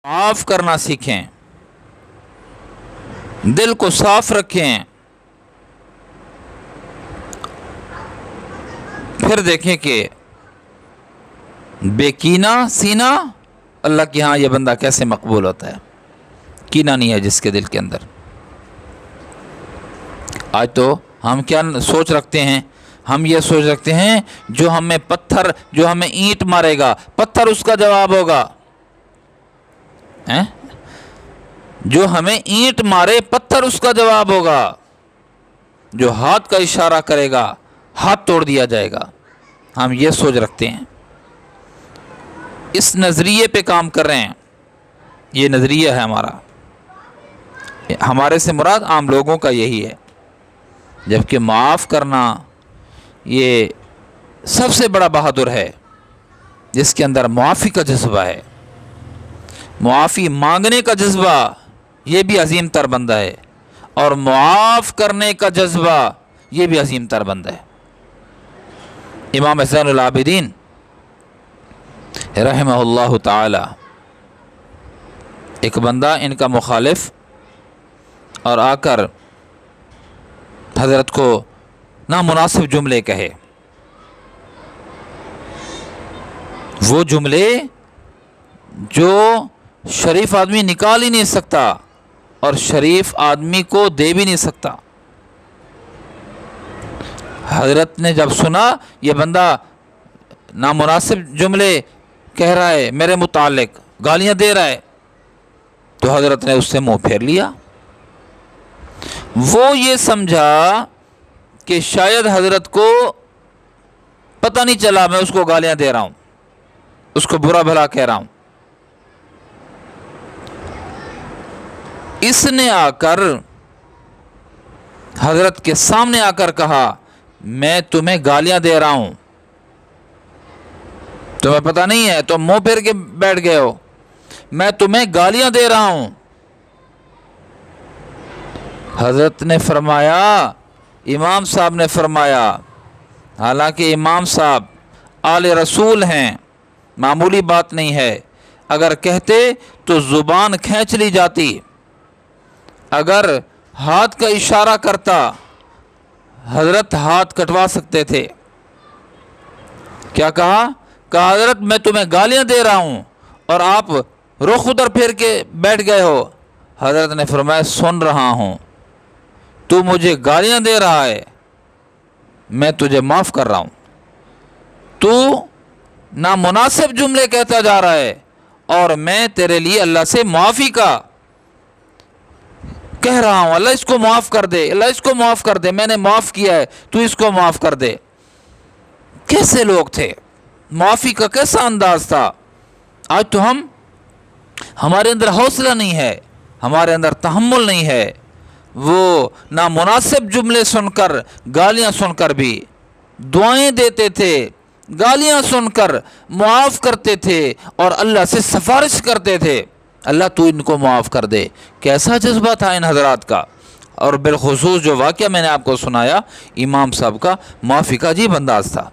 معاف کرنا سیکھیں، دل کو صاف رکھیں، پھر دیکھیں کہ بے کینہ سینہ اللہ کے ہاں یہ بندہ کیسے مقبول ہوتا ہے۔ کینہ نہیں ہے جس کے دل کے اندر۔ آج تو ہم کیا سوچ رکھتے ہیں؟ ہم یہ سوچ رکھتے ہیں جو ہمیں اینٹ مارے گا پتھر اس کا جواب ہوگا، جو ہمیں اینٹ مارے پتھر اس کا جواب ہوگا، جو ہاتھ کا اشارہ کرے گا ہاتھ توڑ دیا جائے گا۔ ہم یہ سوچ رکھتے ہیں، اس نظریے پہ کام کر رہے ہیں۔ یہ نظریہ ہے ہمارا، ہمارے سے مراد عام لوگوں کا یہی ہے، جبکہ معاف کرنا یہ سب سے بڑا بہادر ہے، جس کے اندر معافی کا جذبہ ہے، معافی مانگنے کا جذبہ، یہ بھی عظیم تر بندہ ہے، اور معاف کرنے کا جذبہ یہ بھی عظیم تر بندہ ہے۔ امام زین العابدین رحمہ اللہ تعالی، ایک بندہ ان کا مخالف اور آ کر حضرت کو نامناسب جملے کہے، وہ جملے جو شریف آدمی نکال ہی نہیں سکتا اور شریف آدمی کو دے بھی نہیں سکتا۔ حضرت نے جب سنا یہ بندہ نامناسب جملے کہہ رہا ہے، میرے متعلق گالیاں دے رہا ہے، تو حضرت نے اس سے منہ پھیر لیا۔ وہ یہ سمجھا کہ شاید حضرت کو پتہ نہیں چلا میں اس کو گالیاں دے رہا ہوں، اس کو برا بھلا کہہ رہا ہوں۔ اس نے آ کر حضرت کے سامنے آ کر کہا، میں تمہیں گالیاں دے رہا ہوں، تمہیں پتہ نہیں ہے، تم منہ پھیر کے بیٹھ گئے ہو، میں تمہیں گالیاں دے رہا ہوں۔ حضرت نے فرمایا، امام صاحب نے فرمایا، حالانکہ امام صاحب آل رسول ہیں، معمولی بات نہیں ہے، اگر کہتے تو زبان کھینچ لی جاتی، اگر ہاتھ کا اشارہ کرتا حضرت ہاتھ کٹوا سکتے تھے۔ کیا کہا؟ کہا حضرت میں تمہیں گالیاں دے رہا ہوں اور آپ رخ ادھر پھیر کے بیٹھ گئے ہو۔ حضرت نے فرمایا، سن رہا ہوں، تو مجھے گالیاں دے رہا ہے، میں تجھے معاف کر رہا ہوں، تو نامناسب جملے کہتا جا رہا ہے اور میں تیرے لیے اللہ سے معافی کا کہہ رہا ہوں، اللہ اس کو معاف کر دے، اللہ اس کو معاف کر دے، میں نے معاف کیا ہے، تو اس کو معاف کر دے۔ کیسے لوگ تھے، معافی کا کیسا انداز تھا۔ آج تو ہمارے اندر حوصلہ نہیں ہے، ہمارے اندر تحمل نہیں ہے، وہ نامناسب جملے سن کر، گالیاں سن کر بھی دعائیں دیتے تھے، گالیاں سن کر معاف کرتے تھے اور اللہ سے سفارش کرتے تھے، اللہ تو ان کو معاف کر دے۔ کیسا جذبہ تھا ان حضرات کا۔ اور بالخصوص جو واقعہ میں نے آپ کو سنایا، امام صاحب کا معافی کا عجیب انداز تھا۔